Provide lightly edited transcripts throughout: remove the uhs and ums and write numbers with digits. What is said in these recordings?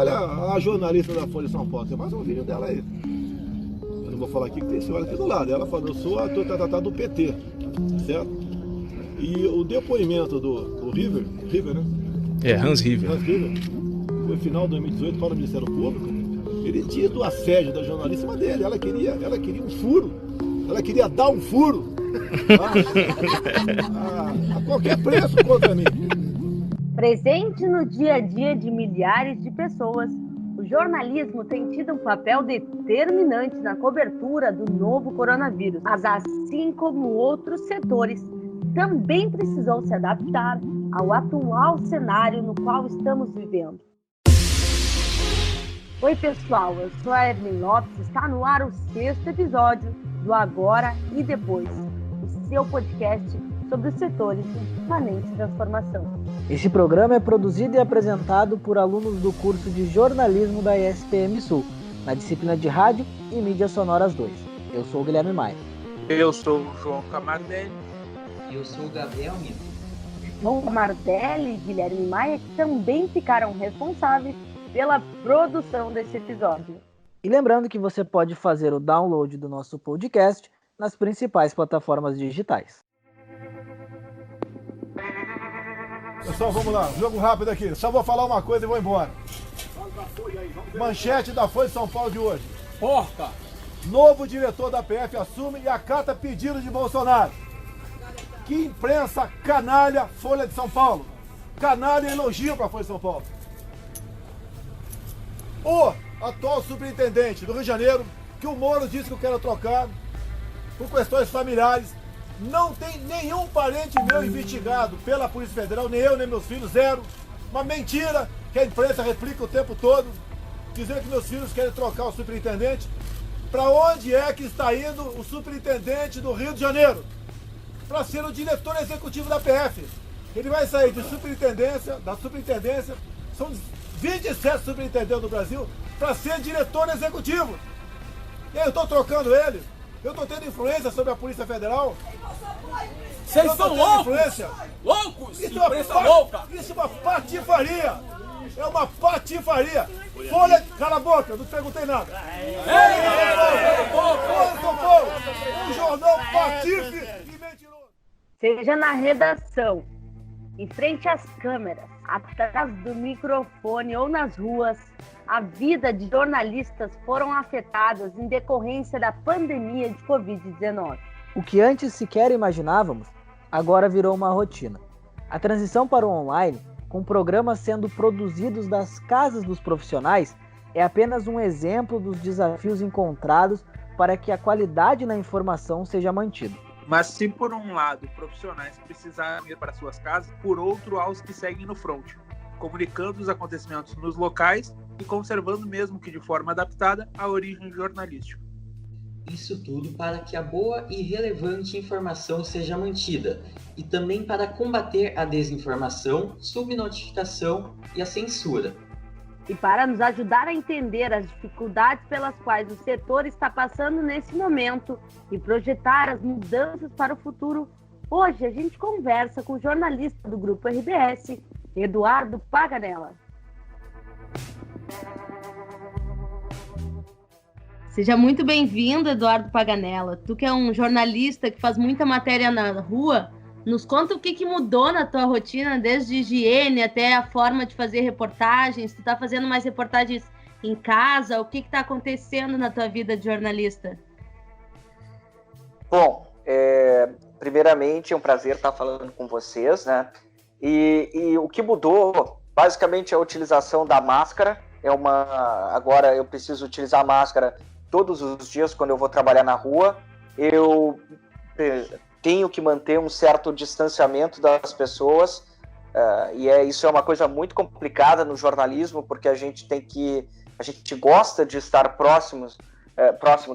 Olha a jornalista da Folha de São Paulo, tem mais um vídeo dela aí. Eu não vou falar aqui que tem senhora aqui do lado. Ela falou, eu sou a tratada do PT, certo? E o depoimento do River, né? Hans River. Foi final de 2018 para o Ministério Público. Ele tinha do assédio da jornalista dele. Ela queria um furo. Ela queria dar um furo. A qualquer preço contra mim. Presente no dia a dia de milhares de pessoas, o jornalismo tem tido um papel determinante na cobertura do novo coronavírus. Mas assim como outros setores, também precisou se adaptar ao atual cenário no qual estamos vivendo. Oi pessoal, eu sou a Evelyn Lopes, está no ar o 6º episódio do Agora e Depois, o seu podcast sobre os setores de permanente transformação. Esse programa é produzido e apresentado por alunos do curso de jornalismo da ESPM Sul, na disciplina de Rádio e Mídias Sonoras 2. Eu sou o Guilherme Maia. Eu sou o João Camardelli. E eu sou o Gabriel Mito. João Camardelli e Guilherme Maia que também ficaram responsáveis pela produção desse episódio. E lembrando que você pode fazer o download do nosso podcast nas principais plataformas digitais. Pessoal, vamos lá, jogo rápido aqui. Só vou falar uma coisa e vou embora. Manchete da Folha de São Paulo de hoje. Porca! Novo diretor da PF assume e acata pedido de Bolsonaro. Que imprensa canalha, Folha de São Paulo. Canalha elogio para a Folha de São Paulo. O atual superintendente do Rio de Janeiro, que o Moro disse que eu quero trocar por questões familiares, não tem nenhum parente meu investigado pela Polícia Federal, nem eu, nem meus filhos, zero. Uma mentira que a imprensa replica o tempo todo, dizendo que meus filhos querem trocar o superintendente. Para onde é que está indo o superintendente do Rio de Janeiro? Para ser o diretor executivo da PF. Ele vai sair da superintendência, são 27 superintendentes do Brasil, para ser diretor executivo. E aí eu estou trocando ele, eu estou tendo influência sobre a Polícia Federal. Vocês são loucos! Influência. Loucos! Isso é uma patifaria! É uma patifaria! Folha, cala a boca, não perguntei nada! Folha de São Paulo! Um jornal patife e mentiroso! Seja na redação, em frente às câmeras, atrás do microfone ou nas ruas, a vida de jornalistas foram afetadas em decorrência da pandemia de Covid-19. O que antes sequer imaginávamos, agora virou uma rotina. A transição para o online, com programas sendo produzidos das casas dos profissionais, é apenas um exemplo dos desafios encontrados para que a qualidade na informação seja mantida. Mas se por um lado profissionais precisarem ir para suas casas, por outro há os que seguem no front, comunicando os acontecimentos nos locais e conservando mesmo que de forma adaptada a origem jornalística. Isso tudo para que a boa e relevante informação seja mantida e também para combater a desinformação, subnotificação e a censura. E para nos ajudar a entender as dificuldades pelas quais o setor está passando nesse momento e projetar as mudanças para o futuro, hoje a gente conversa com o jornalista do Grupo RBS, Eduardo Paganella. Seja muito bem-vindo, Eduardo Paganella. Tu que é um jornalista que faz muita matéria na rua, nos conta o que mudou na tua rotina, desde higiene até a forma de fazer reportagens. Tu tá fazendo mais reportagens em casa? O que tá acontecendo na tua vida de jornalista? Bom, primeiramente é um prazer estar falando com vocês, né? E o que mudou, basicamente, é a utilização da máscara. Agora eu preciso utilizar a máscara todos os dias quando eu vou trabalhar na rua. Eu tenho que manter um certo distanciamento das pessoas, isso é uma coisa muito complicada no jornalismo, porque a gente gosta de estar próximo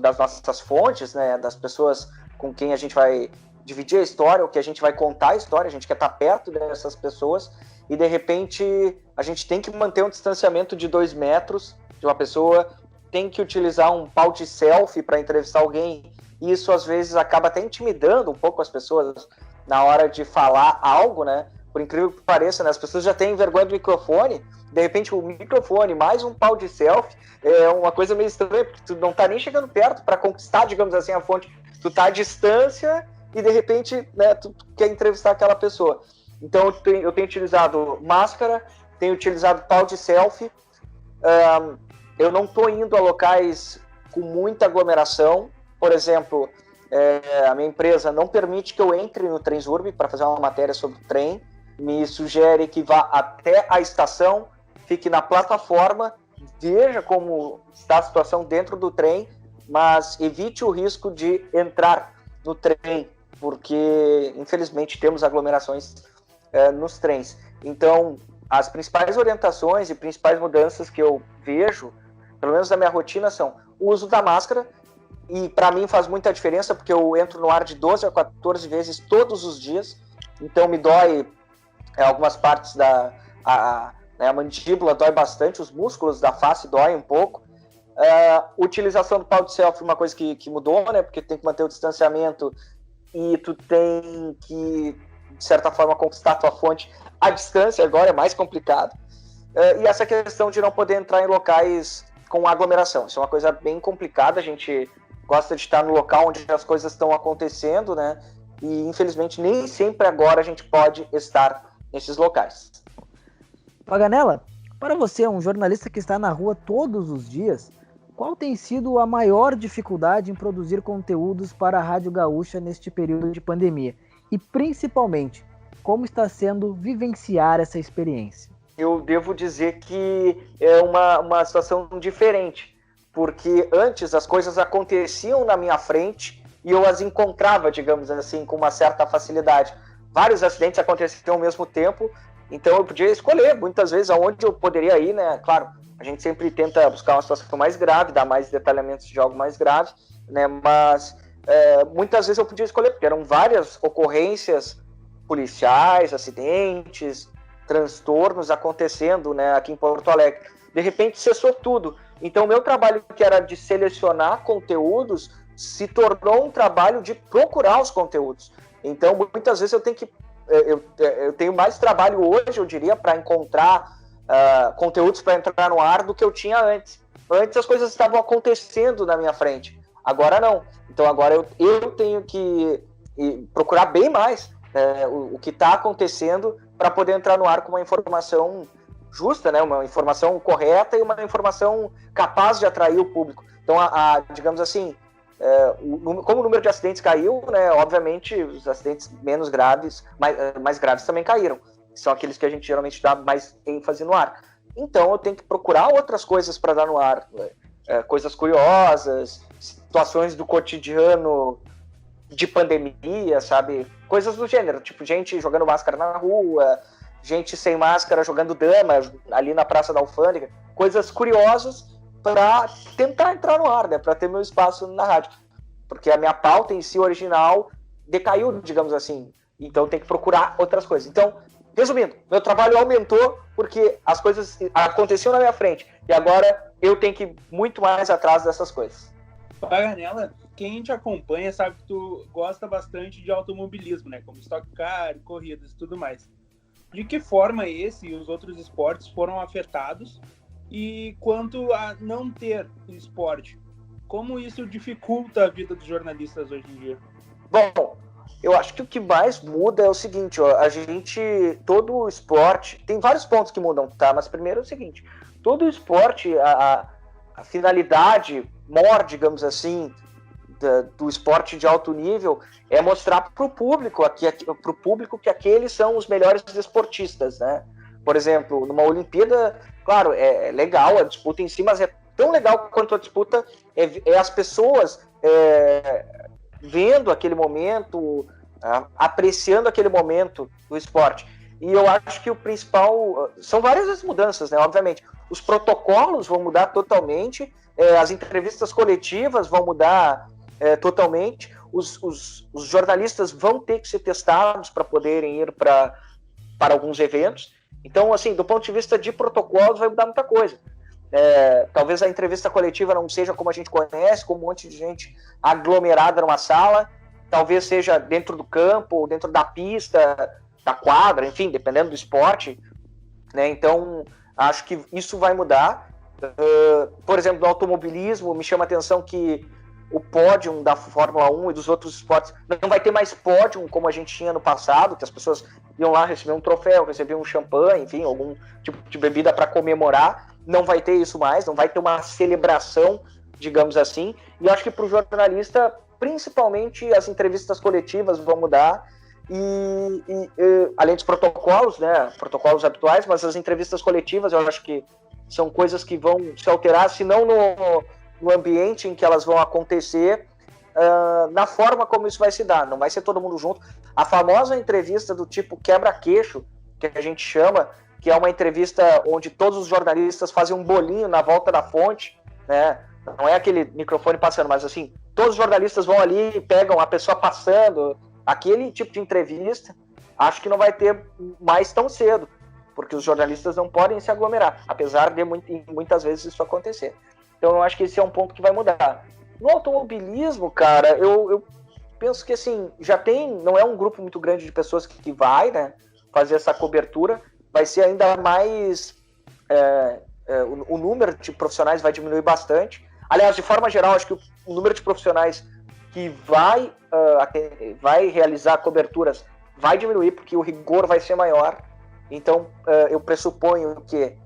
das nossas fontes, né, das pessoas com quem a gente vai dividir a história, ou que a gente vai contar a história, a gente quer estar perto dessas pessoas, e de repente a gente tem que manter um distanciamento de 2 metros de uma pessoa, tem que utilizar um pau de selfie para entrevistar alguém, e isso às vezes acaba até intimidando um pouco as pessoas na hora de falar algo, né? por incrível que pareça, né? As pessoas já têm vergonha do microfone, de repente o microfone mais um pau de selfie é uma coisa meio estranha, porque tu não tá nem chegando perto para conquistar, digamos assim, a fonte. Tu tá à distância e de repente, né, tu quer entrevistar aquela pessoa. Então eu tenho utilizado máscara, tenho utilizado pau de selfie. Eu não tô indo a locais com muita aglomeração. Por exemplo, a minha empresa não permite que eu entre no Transurb para fazer uma matéria sobre o trem. Me sugere que vá até a estação, fique na plataforma, veja como está a situação dentro do trem, mas evite o risco de entrar no trem, porque infelizmente temos aglomerações nos trens. Então, as principais orientações e principais mudanças que eu vejo, pelo menos na minha rotina, são o uso da máscara, e para mim faz muita diferença, porque eu entro no ar de 12 a 14 vezes todos os dias, então me dói algumas partes a mandíbula dói bastante, os músculos da face doem um pouco. Utilização do pau de selfie é uma coisa que mudou, né? Porque tem que manter o distanciamento e tu tem que, de certa forma, conquistar a tua fonte à distância, agora é mais complicado. E essa questão de não poder entrar em locais com aglomeração, isso é uma coisa bem complicada, a gente gosta de estar no local onde as coisas estão acontecendo, né? E infelizmente nem sempre agora a gente pode estar nesses locais. Paganella, para você, um jornalista que está na rua todos os dias, qual tem sido a maior dificuldade em produzir conteúdos para a Rádio Gaúcha neste período de pandemia? E principalmente, como está sendo vivenciar essa experiência? Eu devo dizer que é uma situação diferente, porque antes as coisas aconteciam na minha frente e eu as encontrava, digamos assim, com uma certa facilidade. Vários acidentes aconteciam ao mesmo tempo, então eu podia escolher muitas vezes aonde eu poderia ir, né? Claro, a gente sempre tenta buscar uma situação mais grave, dar mais detalhamentos de algo mais grave, né? Mas muitas vezes eu podia escolher, porque eram várias ocorrências policiais, acidentes, transtornos acontecendo, né, aqui em Porto Alegre. De repente cessou tudo. Então o meu trabalho, que era de selecionar conteúdos, se tornou um trabalho de procurar os conteúdos. Então muitas vezes eu tenho que eu tenho mais trabalho hoje, eu diria, para encontrar conteúdos para entrar no ar do que eu tinha antes. Antes as coisas estavam acontecendo na minha frente, agora não. Então agora eu tenho que procurar bem mais o que está acontecendo para poder entrar no ar com uma informação justa, né? Uma informação correta e uma informação capaz de atrair o público. Então, digamos assim, como o número de acidentes caiu, né? Obviamente os acidentes menos graves, mais graves também caíram. São aqueles que a gente geralmente dá mais ênfase no ar. Então eu tenho que procurar outras coisas para dar no ar, coisas curiosas, situações do cotidiano de pandemia, sabe? Coisas do gênero, tipo gente jogando máscara na rua, gente sem máscara jogando dama ali na Praça da Alfândega, coisas curiosas para tentar entrar no ar, né? Para ter meu espaço na rádio. Porque a minha pauta em si original decaiu, digamos assim. Então tem que procurar outras coisas. Então, resumindo, meu trabalho aumentou porque as coisas aconteciam na minha frente. E agora eu tenho que ir muito mais atrás dessas coisas. Paganella, quem te acompanha sabe que tu gosta bastante de automobilismo, né? Como Stock Car, corridas e tudo mais. De que forma esse e os outros esportes foram afetados? E quanto a não ter esporte, como isso dificulta a vida dos jornalistas hoje em dia? Bom, eu acho que o que mais muda é o seguinte, ó, todo o esporte, tem vários pontos que mudam, tá? Mas primeiro é o seguinte, todo o esporte, a finalidade maior, digamos assim, do esporte de alto nível é mostrar para o público que aqueles são os melhores esportistas, né? Por exemplo, numa Olimpíada, claro, é legal a disputa em si, mas é tão legal quanto a disputa é as pessoas vendo aquele momento, apreciando aquele momento do esporte. E eu acho que o principal... São várias as mudanças, né? Obviamente. Os protocolos vão mudar totalmente, as entrevistas coletivas vão mudar totalmente, os jornalistas vão ter que ser testados para poderem ir para alguns eventos. Então, assim, do ponto de vista de protocolos, vai mudar muita coisa. Talvez a entrevista coletiva não seja como a gente conhece, com um monte de gente aglomerada numa sala, talvez seja dentro do campo, ou dentro da pista, da quadra, enfim, dependendo do esporte, né? Então, acho que isso vai mudar. Por exemplo, no automobilismo, me chama a atenção que o pódio da Fórmula 1 e dos outros esportes não vai ter mais pódio como a gente tinha no passado, que as pessoas iam lá receber um troféu, receber um champanhe, enfim, algum tipo de bebida para comemorar. Não vai ter isso mais, não vai ter uma celebração, digamos assim. E acho que para o jornalista, principalmente as entrevistas coletivas vão mudar. E além dos protocolos, né, protocolos habituais, mas as entrevistas coletivas eu acho que são coisas que vão se alterar, se não no ambiente em que elas vão acontecer, na forma como isso vai se dar. Não vai ser todo mundo junto. A famosa entrevista do tipo quebra-queixo, que a gente chama, que é uma entrevista onde todos os jornalistas fazem um bolinho na volta da fonte, né? Não é aquele microfone passando, mas assim, todos os jornalistas vão ali e pegam a pessoa passando. Aquele tipo de entrevista, acho que não vai ter mais tão cedo, porque os jornalistas não podem se aglomerar, apesar de muitas vezes isso acontecer. Então eu acho que esse é um ponto que vai mudar. No automobilismo, cara, eu penso que assim, já tem, não é um grupo muito grande de pessoas que vai, né, fazer essa cobertura, vai ser ainda mais, o número de profissionais vai diminuir bastante. Aliás, de forma geral, acho que o número de profissionais que vai realizar coberturas vai diminuir, porque o rigor vai ser maior. Então, eu pressuponho que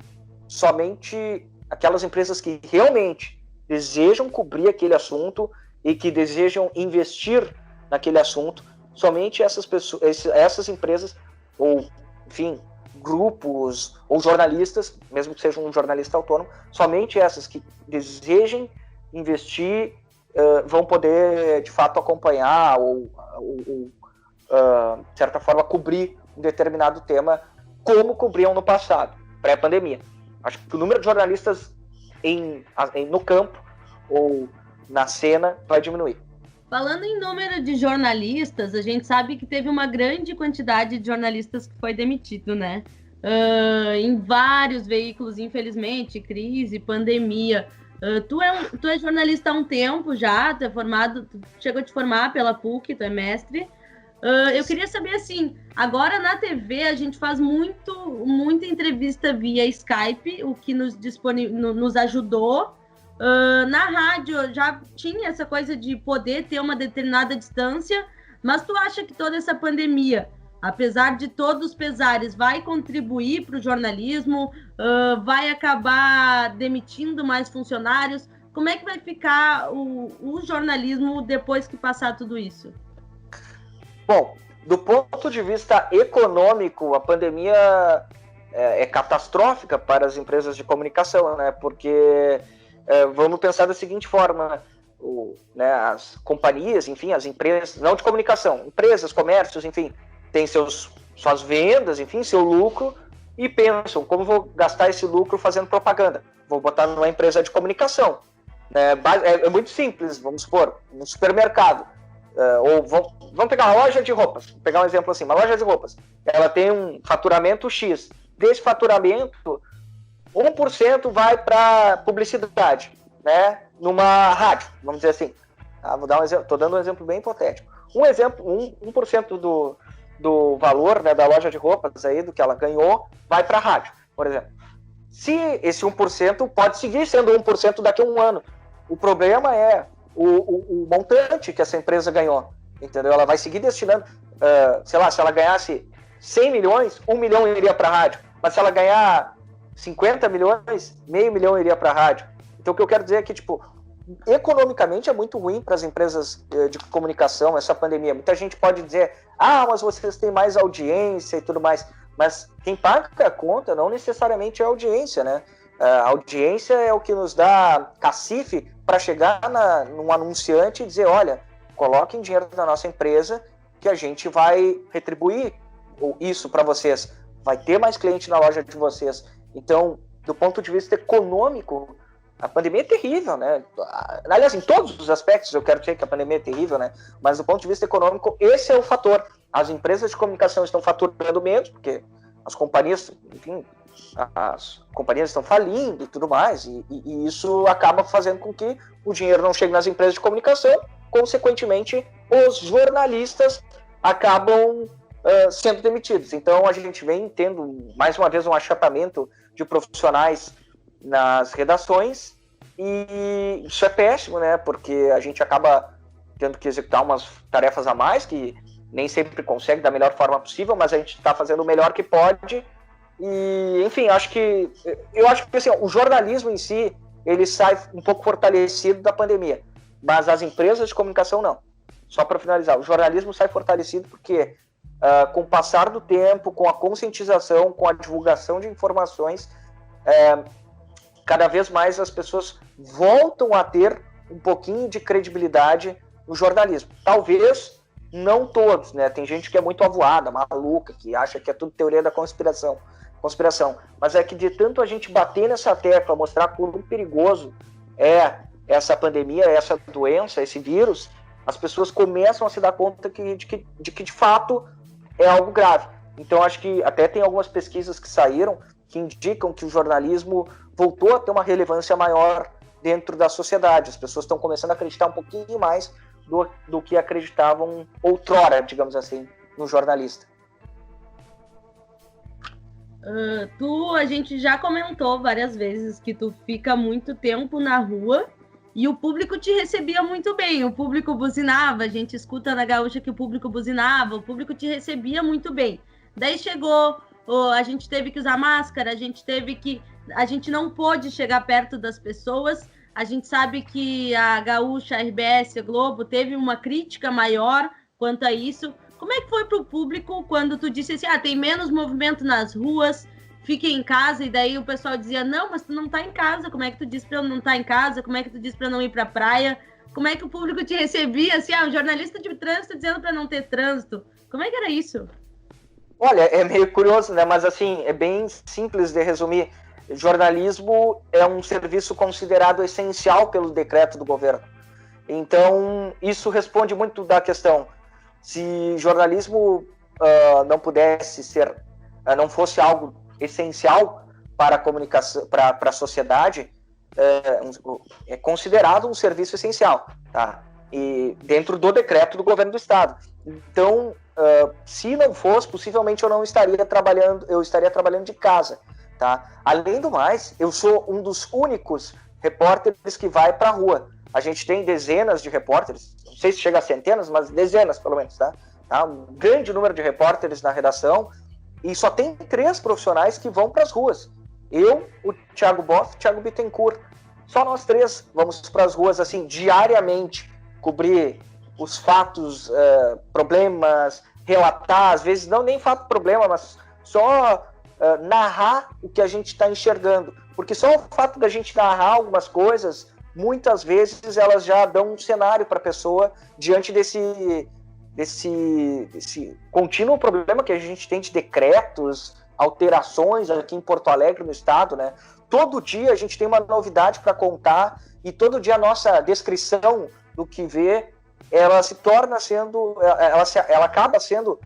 somente aquelas empresas que realmente desejam cobrir aquele assunto e que desejam investir naquele assunto, somente essas pessoas, essas empresas, ou, enfim, grupos ou jornalistas, mesmo que seja um jornalista autônomo, somente essas que desejem investir vão poder, de fato, acompanhar ou de certa forma, cobrir um determinado tema como cobriam no passado, pré-pandemia. Acho que o número de jornalistas no campo ou na cena vai diminuir. Falando em número de jornalistas, a gente sabe que teve uma grande quantidade de jornalistas que foi demitido, né? Em vários veículos, infelizmente, crise, pandemia. Tu é jornalista há um tempo já, tu é formado, tu chegou a te formar pela PUC, tu é mestre. Eu queria saber, assim, agora na TV a gente faz muita entrevista via Skype, o que nos ajudou. Na rádio já tinha essa coisa de poder ter uma determinada distância, mas tu acha que toda essa pandemia, apesar de todos os pesares, vai contribuir para o jornalismo, vai acabar demitindo mais funcionários? Como é que vai ficar o jornalismo depois que passar tudo isso? Bom, do ponto de vista econômico, a pandemia é catastrófica para as empresas de comunicação, né? Porque vamos pensar da seguinte forma, as companhias, enfim, as empresas, não de comunicação, empresas, comércios, enfim, têm suas vendas, enfim, seu lucro, e pensam, como vou gastar esse lucro fazendo propaganda? Vou botar numa empresa de comunicação. É muito simples, vamos supor, no supermercado, ou vamos pegar uma loja de roupas, vou pegar um exemplo assim, uma loja de roupas, ela tem um faturamento X, desse faturamento, 1% vai para publicidade, né, numa rádio, vamos dizer assim. Vou dar um exemplo, estou dando um exemplo bem hipotético. 1% do valor, né, da loja de roupas aí, do que ela ganhou, vai para a rádio, por exemplo. Se esse 1% pode seguir sendo 1% daqui a um ano. O problema é o montante que essa empresa ganhou, entendeu? Ela vai seguir destinando, sei lá, se ela ganhasse 100 milhões, 1 milhão iria para a rádio. Mas se ela ganhar 50 milhões, meio milhão iria para a rádio. Então o que eu quero dizer é que, tipo, economicamente é muito ruim para as empresas de comunicação essa pandemia. Muita gente pode dizer, mas vocês têm mais audiência e tudo mais. Mas quem paga a conta não necessariamente é a audiência, né? A audiência é o que nos dá cacife para chegar num anunciante e dizer, olha, coloquem dinheiro na nossa empresa que a gente vai retribuir isso para vocês. Vai ter mais cliente na loja de vocês. Então, do ponto de vista econômico, a pandemia é terrível, né? Aliás, em todos os aspectos eu quero dizer que a pandemia é terrível, né? Mas do ponto de vista econômico, esse é o fator. As empresas de comunicação estão faturando menos, porque as companhias, enfim, as companhias estão falindo e tudo mais, e isso acaba fazendo com que o dinheiro não chegue nas empresas de comunicação, consequentemente, os jornalistas acabam sendo demitidos. Então a gente vem tendo, mais uma vez, um achatamento de profissionais nas redações, e isso é péssimo, né? Porque a gente acaba tendo que executar umas tarefas a mais, que nem sempre consegue da melhor forma possível, mas a gente está fazendo o melhor que pode. E, enfim, eu acho que assim, o jornalismo em si, ele sai um pouco fortalecido da pandemia, mas as empresas de comunicação não. Só para finalizar, o jornalismo sai fortalecido porque, com o passar do tempo, com a conscientização, com a divulgação de informações, cada vez mais as pessoas voltam a ter um pouquinho de credibilidade no jornalismo. Talvez não todos, né? Tem gente que é muito avoada, maluca, que acha que é tudo teoria da conspiração. Mas é que de tanto a gente bater nessa tecla, mostrar quão perigoso é essa pandemia, essa doença, esse vírus, as pessoas começam a se dar conta de que de fato é algo grave. Então acho que até tem algumas pesquisas que saíram que indicam que o jornalismo voltou a ter uma relevância maior dentro da sociedade. As pessoas estão começando a acreditar um pouquinho mais do que acreditavam outrora, digamos assim, no jornalista. A gente já comentou várias vezes que tu fica muito tempo na rua e o público te recebia muito bem, o público buzinava, a gente escuta na Gaúcha que o público buzinava, o público te recebia muito bem. Daí chegou, a gente teve que usar máscara, a gente não pôde chegar perto das pessoas, a gente sabe que a Gaúcha, a RBS, a Globo teve uma crítica maior quanto a isso. Como é que foi para o público quando tu disse assim, tem menos movimento nas ruas, fiquem em casa, e daí o pessoal dizia, não, mas tu não tá em casa, como é que tu disse para eu não estar em casa, como é que tu disse para não ir para a praia, como é que o público te recebia, assim, um jornalista de trânsito dizendo para não ter trânsito, como é que era isso? Olha, é meio curioso, né, mas assim, é bem simples de resumir. Jornalismo é um serviço considerado essencial pelo decreto do governo, então isso responde muito da questão. Se jornalismo não pudesse ser, não fosse algo essencial para a comunicação, para a sociedade, é considerado um serviço essencial, tá? E dentro do decreto do governo do estado. Então, se não fosse, possivelmente eu estaria trabalhando de casa, tá? Além do mais, eu sou um dos únicos repórteres que vai para a rua. A gente tem dezenas de repórteres, não sei se chega a centenas, mas dezenas pelo menos, tá? Um grande número de repórteres na redação, e só tem 3 profissionais que vão para as ruas. Eu, o Thiago Boff, o Thiago Bittencourt. Só nós 3 vamos para as ruas, assim, diariamente, cobrir os fatos, problemas, relatar, às vezes não nem fato problema, mas só narrar o que a gente está enxergando. Porque só o fato da gente narrar algumas coisas, muitas vezes elas já dão um cenário para a pessoa diante desse contínuo problema que a gente tem de decretos, alterações aqui em Porto Alegre, no estado, né? Todo dia a gente tem uma novidade para contar e todo dia a nossa descrição do que vê, ela se torna sendo, ela acaba sendo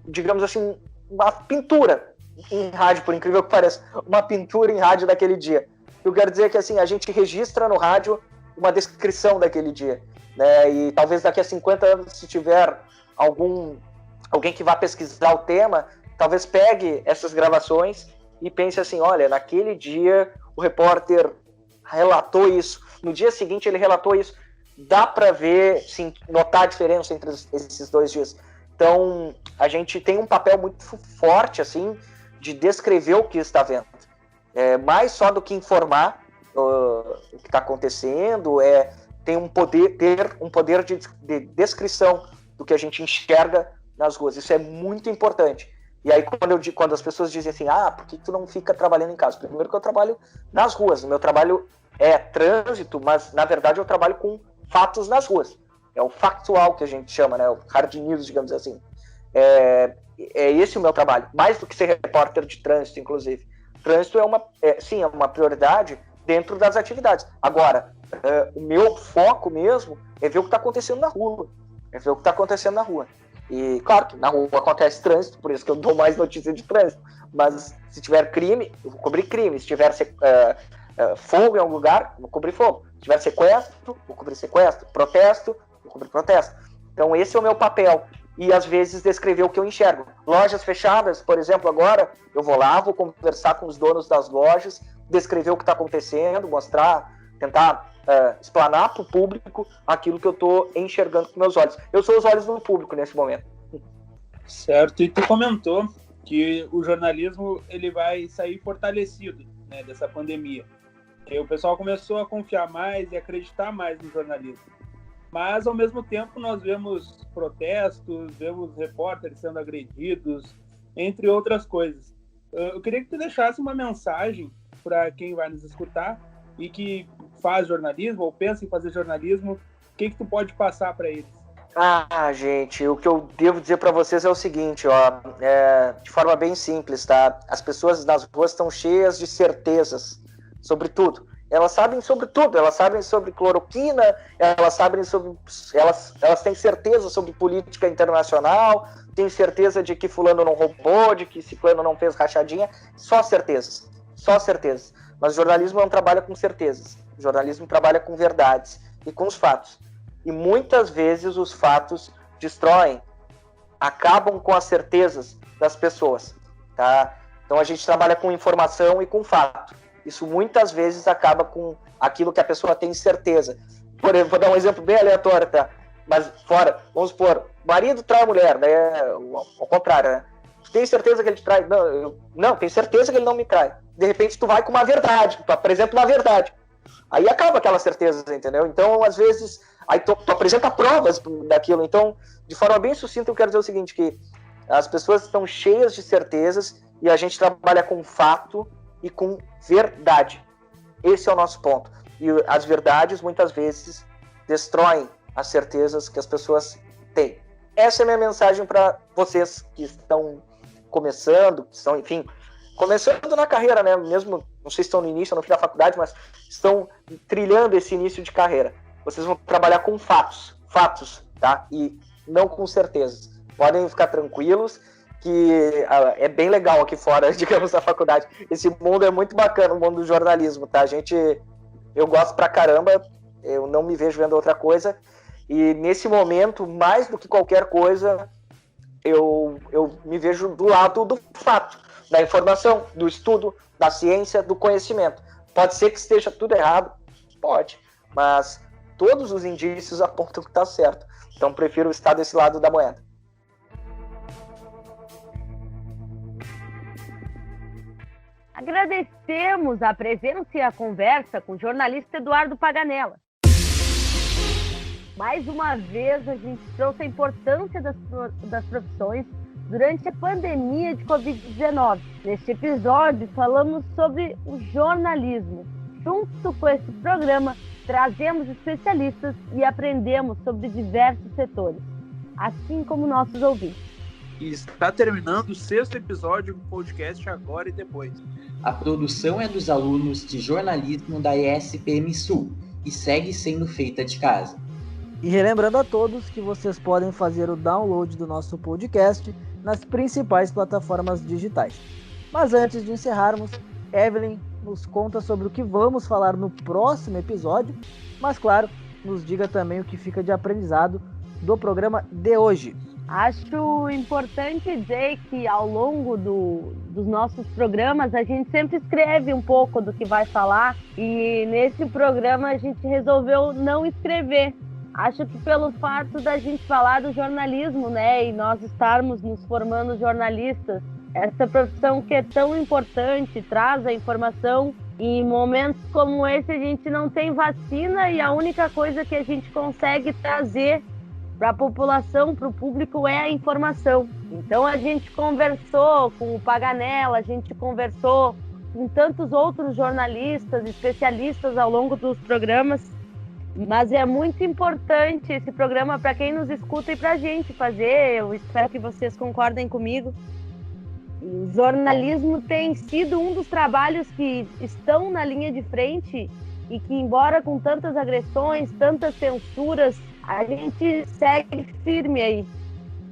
digamos assim, uma pintura em rádio, por incrível que pareça, uma pintura em rádio daquele dia. Eu quero dizer que assim, a gente registra no rádio uma descrição daquele dia, né? E talvez daqui a 50 anos, se tiver alguém que vá pesquisar o tema, talvez pegue essas gravações e pense assim, olha, naquele dia o repórter relatou isso, no dia seguinte ele relatou isso. Dá para ver, sim, notar a diferença entre esses 2 dias. Então, a gente tem um papel muito forte, assim, de descrever o que está vendo. Mais só do que informar o que está acontecendo, ter um poder de descrição do que a gente enxerga nas ruas. Isso é muito importante. E aí, quando as pessoas dizem assim, por que tu não fica trabalhando em casa? Primeiro que eu trabalho nas ruas. O meu trabalho é trânsito, mas, na verdade, eu trabalho com fatos nas ruas. É o factual que a gente chama, né? O hard news, digamos assim. É esse o meu trabalho. Mais do que ser repórter de trânsito, inclusive. Trânsito é uma prioridade dentro das atividades. Agora, o meu foco mesmo é ver o que está acontecendo na rua. E, claro, que na rua acontece trânsito, por isso que eu dou mais notícia de trânsito. Mas se tiver crime, eu vou cobrir crime. Se tiver fogo em algum lugar, vou cobrir fogo. Se tiver sequestro, vou cobrir sequestro. Protesto, vou cobrir protesto. Então esse é o meu papel. e às vezes descrever o que eu enxergo. Lojas fechadas, por exemplo, agora eu vou lá, vou conversar com os donos das lojas, descrever o que está acontecendo, mostrar, tentar explanar para o público aquilo que eu estou enxergando com meus olhos. Eu sou os olhos do público nesse momento. Certo, e tu comentou que o jornalismo ele vai sair fortalecido, né, dessa pandemia. E o pessoal começou a confiar mais e acreditar mais no jornalismo. Mas, ao mesmo tempo, nós vemos protestos, vemos repórteres sendo agredidos, entre outras coisas. Eu queria que tu deixasse uma mensagem para quem vai nos escutar e que faz jornalismo ou pensa em fazer jornalismo. O que tu pode passar para eles? Gente, o que eu devo dizer para vocês é o seguinte, de forma bem simples, tá? As pessoas nas ruas estão cheias de certezas sobre tudo. Elas sabem sobre tudo, elas sabem sobre cloroquina, elas têm certeza sobre política internacional, têm certeza de que fulano não roubou, de que ciclano não fez rachadinha, só certezas. Mas o jornalismo não trabalha com certezas, o jornalismo trabalha com verdades e com os fatos. E muitas vezes os fatos destroem, acabam com as certezas das pessoas, tá? Então a gente trabalha com informação e com fato. Isso muitas vezes acaba com aquilo que a pessoa tem certeza. Por exemplo, vou dar um exemplo bem aleatório, tá? Mas vamos supor, marido trai a mulher, né? Ao contrário, né? Tu tem certeza que ele te trai? Não, tenho certeza que ele não me trai. De repente tu vai com uma verdade, tu apresenta uma verdade. Aí acaba aquela certeza, entendeu? Então, às vezes, aí tu apresenta provas daquilo. Então, de forma bem sucinta, eu quero dizer o seguinte, que as pessoas estão cheias de certezas e a gente trabalha com fato e com verdade. Esse é o nosso ponto. E as verdades, muitas vezes, destroem as certezas que as pessoas têm. Essa é a minha mensagem para vocês que estão começando, que estão, enfim, começando na carreira, né? Mesmo, não sei se estão no início ou no fim da faculdade, mas estão trilhando esse início de carreira. Vocês vão trabalhar com fatos, tá? E não com certezas. Podem ficar tranquilos, que é bem legal aqui fora, digamos, da faculdade. Esse mundo é muito bacana, o mundo do jornalismo, tá? Eu gosto pra caramba, eu não me vejo vendo outra coisa, e nesse momento, mais do que qualquer coisa, eu me vejo do lado do fato, da informação, do estudo, da ciência, do conhecimento. Pode ser que esteja tudo errado, pode, mas todos os indícios apontam que está certo. Então, prefiro estar desse lado da moeda. Agradecemos a presença e a conversa com o jornalista Eduardo Paganella. Mais uma vez, a gente trouxe a importância das profissões durante a pandemia de Covid-19. Neste episódio, falamos sobre o jornalismo. Junto com esse programa, trazemos especialistas e aprendemos sobre diversos setores, assim como nossos ouvintes. E está terminando o 6º episódio do podcast Agora e Depois. A produção é dos alunos de jornalismo da ESPM Sul e segue sendo feita de casa. E relembrando a todos que vocês podem fazer o download do nosso podcast nas principais plataformas digitais. Mas antes de encerrarmos, Evelyn nos conta sobre o que vamos falar no próximo episódio, mas claro, nos diga também o que fica de aprendizado do programa de hoje. Acho importante dizer que ao longo dos nossos programas a gente sempre escreve um pouco do que vai falar e nesse programa a gente resolveu não escrever. Acho que pelo fato da gente falar do jornalismo, né, e nós estarmos nos formando jornalistas, essa profissão que é tão importante, traz a informação, e em momentos como esse a gente não tem vacina e a única coisa que a gente consegue trazer para a população, para o público, é a informação. Então a gente conversou com o Paganella, a gente conversou com tantos outros jornalistas, especialistas ao longo dos programas, mas é muito importante esse programa para quem nos escuta e para a gente fazer. Eu espero que vocês concordem comigo. O jornalismo tem sido um dos trabalhos que estão na linha de frente e que, embora com tantas agressões, tantas censuras, a gente segue firme aí.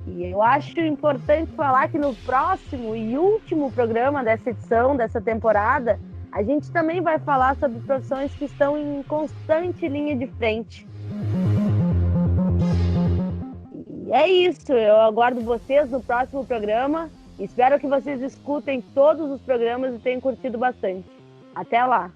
E eu acho importante falar que no próximo e último programa dessa edição, dessa temporada, a gente também vai falar sobre profissões que estão em constante linha de frente. E é isso, eu aguardo vocês no próximo programa. Espero que vocês escutem todos os programas e tenham curtido bastante. Até lá!